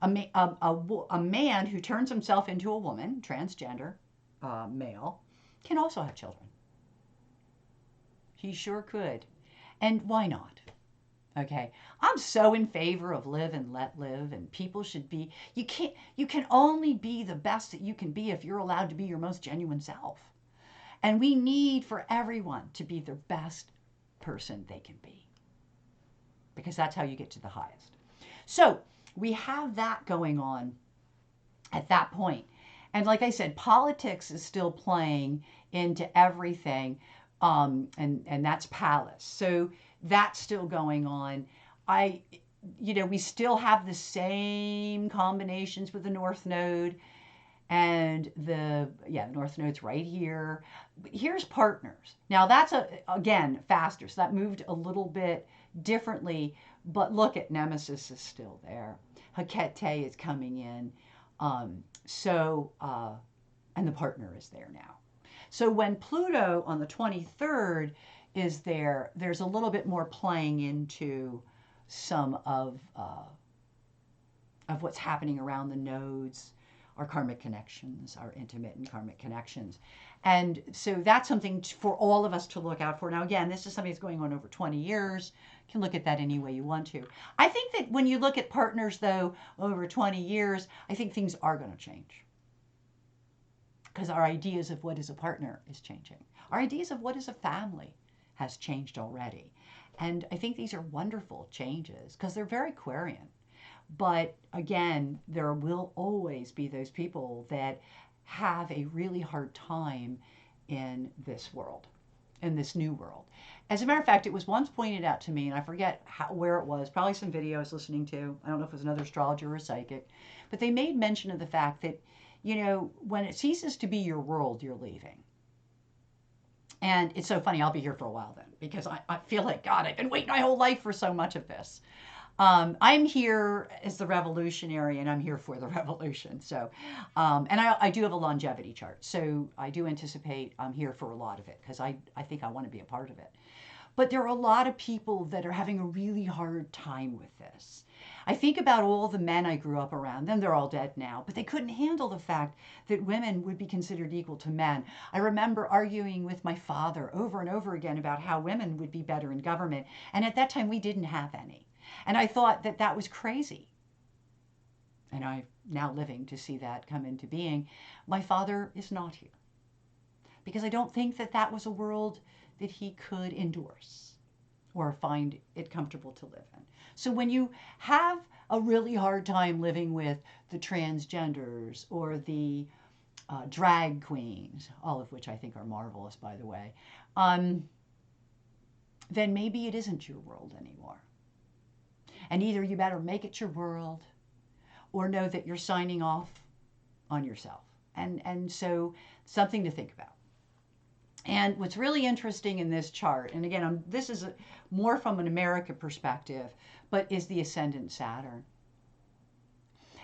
a man who turns himself into a woman, transgender male, can also have children. He sure could. And why not? Okay, I'm so in favor of live and let live, and people should be, you can only be the best that you can be if you're allowed to be your most genuine self. And we need for everyone to be the best person they can be, because that's how you get to the highest. So we have that going on at that point. And like I said, politics is still playing into everything, and that's Palace. So that's still going on. We still have the same combinations with the North Node, and the North Node's right here. But here's partners. Now that's again faster, so that moved a little bit differently. But look at Nemesis is still there. Hecate is coming in. And the partner is there now. So when Pluto on the 23rd is there, there's a little bit more playing into some of what's happening around the nodes, our karmic connections, our intermittent karmic connections. And so that's something for all of us to look out for. Now, again, this is something that's going on over 20 years. You can look at that any way you want to. I think that when you look at partners, though, over 20 years, I think things are going to change. Because our ideas of what is a partner is changing. Our ideas of what is a family has changed already. And I think these are wonderful changes because they're very Aquarian. But again, there will always be those people that have a really hard time in this world, in this new world. As a matter of fact, it was once pointed out to me, and I forget where it was, probably some video I was listening to. I don't know if it was another astrologer or a psychic, but they made mention of the fact that, when it ceases to be your world, you're leaving. And it's so funny, I'll be here for a while then, because I feel like, God, I've been waiting my whole life for so much of this. I'm here as the revolutionary, and I'm here for the revolution. So, and I do have a longevity chart. So I do anticipate I'm here for a lot of it, because I think I want to be a part of it. But there are a lot of people that are having a really hard time with this. I think about all the men I grew up around, and they're all dead now, but they couldn't handle the fact that women would be considered equal to men. I remember arguing with my father over and over again about how women would be better in government, and at that time we didn't have any. And I thought that that was crazy. And I'm now living to see that come into being. My father is not here, because I don't think that that was a world that he could endorse or find it comfortable to live in. So when you have a really hard time living with the transgenders or the drag queens, all of which I think are marvelous, by the way, um, then maybe it isn't your world anymore. And either you better make it your world or know that you're signing off on yourself. And so something to think about. And what's really interesting in this chart, and again, this is more from an America perspective, but is the ascendant Saturn.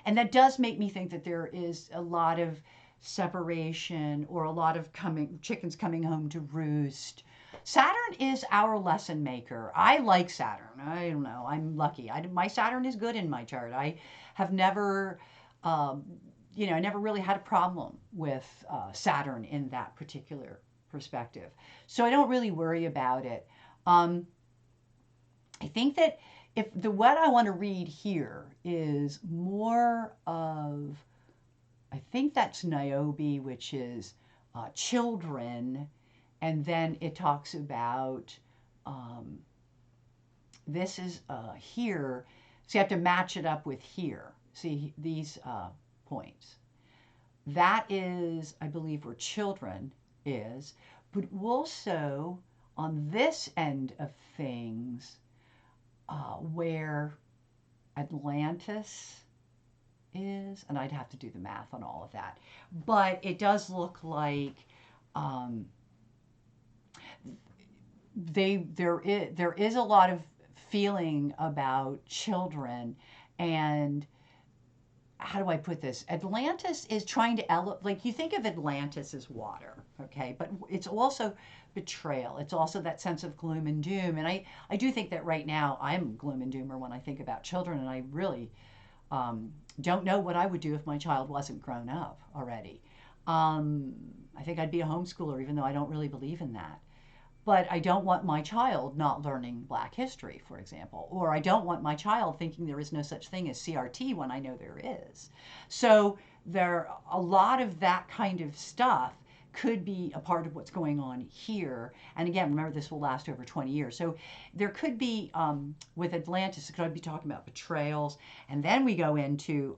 And that does make me think that there is a lot of separation or a lot of chickens coming home to roost. Saturn is our lesson maker. I like Saturn. I don't know. I'm lucky. My Saturn is good in my chart. I have never, I never really had a problem with Saturn in that particular perspective. So I don't really worry about it. I think that if what I want to read here is more of, I think that's Niobe, which is children, and then it talks about this is here, so you have to match it up with here. See these points. That is, I believe, where children is, but also on this end of things, where Atlantis is, and I'd have to do the math on all of that, but it does look like there is a lot of feeling about children. And how do I put this? Atlantis is trying to like, you think of Atlantis as water, okay, but it's also betrayal. It's also that sense of gloom and doom. And I do think that right now I'm gloom and doomer when I think about children, and I really don't know what I would do if my child wasn't grown up already. I think I'd be a homeschooler, even though I don't really believe in that. But I don't want my child not learning Black history, for example, or I don't want my child thinking there is no such thing as CRT when I know there is. So a lot of that kind of stuff could be a part of what's going on here. And again, remember, this will last over 20 years. So there could be, with Atlantis, it could be talking about betrayals. And then we go into,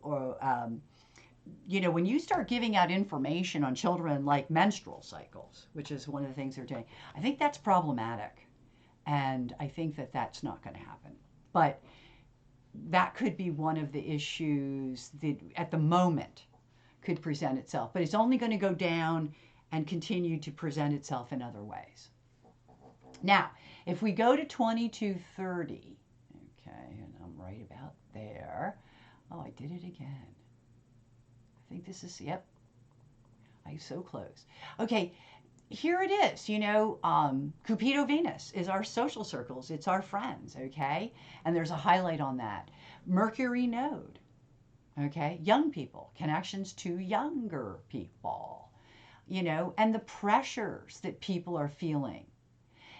when you start giving out information on children like menstrual cycles, which is one of the things they're doing, I think that's problematic. And I think that that's not going to happen. But that could be one of the issues that at the moment could present itself. But it's only going to go down and continue to present itself in other ways. Now, if we go to 2230, okay, and I'm right about there. Oh, I did it again. I think this is, yep, I'm so close. Okay, here it is, Cupido Venus is our social circles. It's our friends, okay? And there's a highlight on that. Mercury node, okay? Young people, connections to younger people, and the pressures that people are feeling.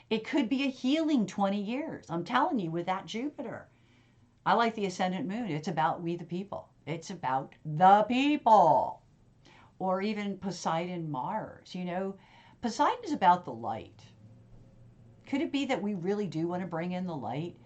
It could be a healing 20 years. I'm telling you, with that Jupiter. I like the ascendant moon. It's about we the people. It's about the people. Or even Poseidon Mars. Poseidon is about the light. Could it be that we really do want to bring in the light?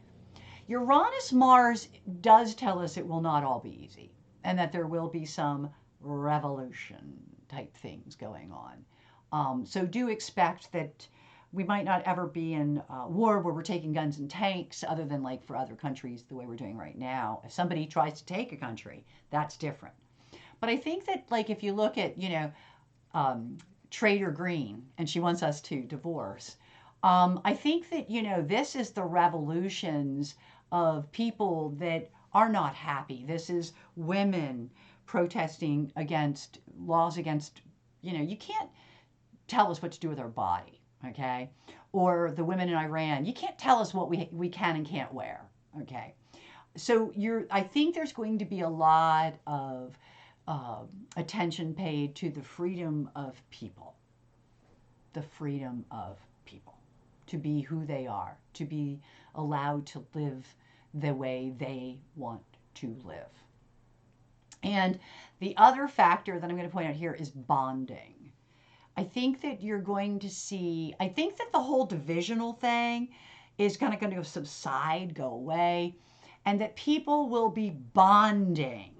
Uranus Mars does tell us it will not all be easy, and that there will be some revolution type things going on. So do expect that we might not ever be in war where we're taking guns and tanks, other than like for other countries the way we're doing right now. If somebody tries to take a country, that's different. But I think that, like, if you look at, Trader Green, and she wants us to divorce, I think that, this is the revolutions of people that are not happy. This is women protesting against laws against, you can't tell us what to do with our body, okay? Or the women in Iran, you can't tell us what we can and can't wear, okay? So I think there's going to be a lot of attention paid to the freedom of people. The freedom of people to be who they are, to be allowed to live the way they want to live. And the other factor that I'm going to point out here is bonding. I think that you're going to see, I think that the whole divisional thing is kind of going to subside, go away, and that people will be bonding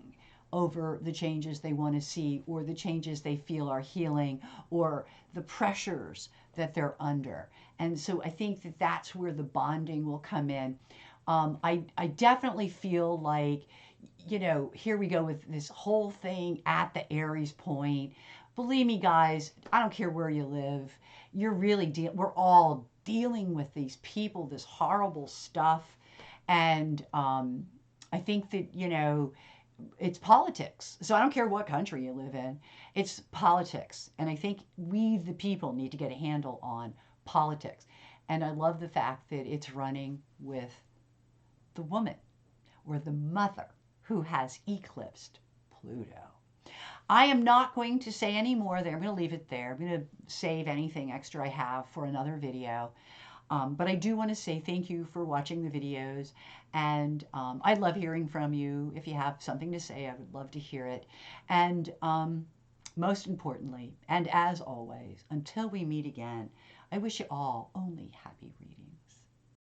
over the changes they want to see, or the changes they feel are healing, or the pressures that they're under. And so I think that that's where the bonding will come in. I definitely feel like, here we go with this whole thing at the Aries point. Believe me, guys, I don't care where you live. We're all dealing with these people, this horrible stuff. And I think that, it's politics. So I don't care what country you live in, it's politics. And I think we, the people, need to get a handle on politics. And I love the fact that it's running with the woman or the mother who has eclipsed Pluto. I am not going to say any more there. I'm going to leave it there. I'm going to save anything extra I have for another video. But I do want to say thank you for watching the videos. And I love hearing from you. If you have something to say, I would love to hear it. And most importantly, and as always, until we meet again, I wish you all only happy reading.